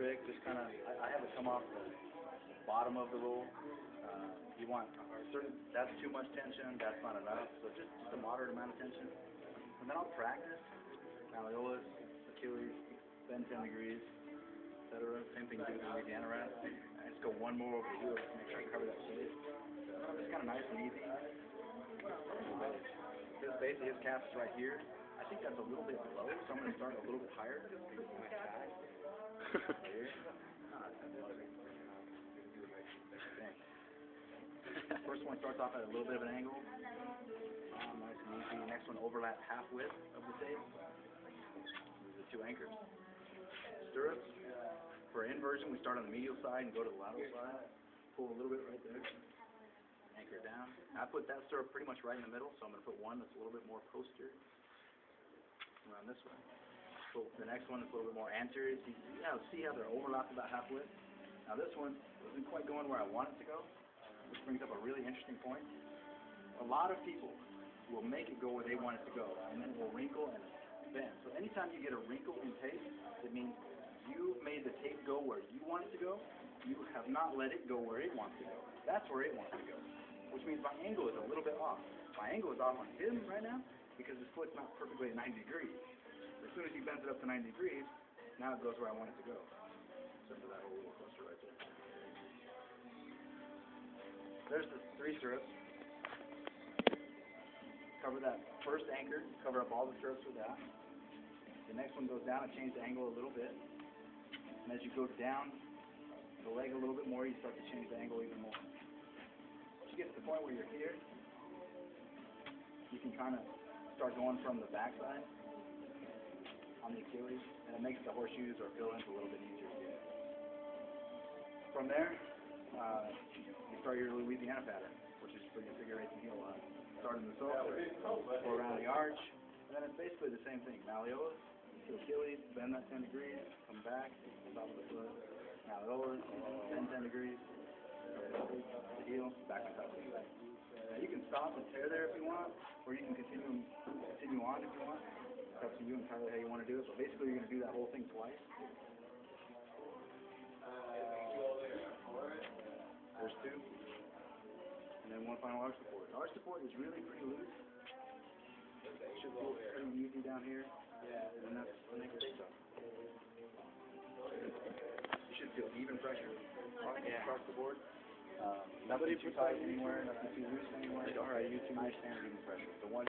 trick. Just kind of, I have it come off the bottom of the roll. You want that's too much tension, that's not enough. So just a moderate amount of tension. And then I'll practice malleolus, Achilles, bend 10 degrees, etc. Same thing you do with the Louisiana rat. I just go one more over the heel to make sure I cover that shape. It's kind of nice and easy. His calf is right here. I think that's a little bit low, so I'm going to start a little bit higher. First one starts off at a little bit of an angle. Nice and easy. Next one overlap half width of the tape. These are the two anchors. Stirrups. For inversion, we start on the medial side and go to the lateral side. Pull a little bit right there. Anchor it down. I put that stirrup pretty much right in the middle, so I'm going to put one that's a little bit more posterior. Around this way. So the next one is a little bit more anterior. So see how they're overlapped about half width? Now this one isn't quite going where I want it to go, which brings up a really interesting point. A lot of people will make it go where they want it to go, and then it will wrinkle and bend. So anytime you get a wrinkle in tape, it means you made the tape go where you want it to go. You have not let it go where it wants to go. That's where it wants to go, which means my angle is a little bit off. My angle is off on him right now because his foot's not perfectly at 90 degrees. As soon as he bends it up to 90 degrees, now it goes where I want it to go. Except for that whole little cluster right there. There's the 3 stirrups. Cover that first anchor, cover up all the stirrups with that. The next one goes down and change the angle a little bit. And as you go down the leg a little bit more, you start to change the angle even more. Once you get to the point where you're here, you can kind of start going from the backside on the Achilles, and it makes the horseshoes or fill-ins a little bit easier to get. From there, you start your Louisiana pattern, which is for your figure 8 and heel line. Start in the sulfur, go around the arch, and then it's basically the same thing. Malleolus to Achilles, bend that 10 degrees, come back, top of the foot. Malleolus, bend 10 degrees, the heel, back on top of the foot. You can stop and tear there if you want, or you can continue on if you want. It's up to you entirely how you want to do it, but basically you're going to do that whole thing twice. There's 2. And then one final arch support. Arch support is really pretty loose. It should feel pretty easy down here. And that's the next take off. You should feel even pressure across the board. Nothing too tight anywhere, nothing too loose anywhere. Or I use too much standard even pressure. The one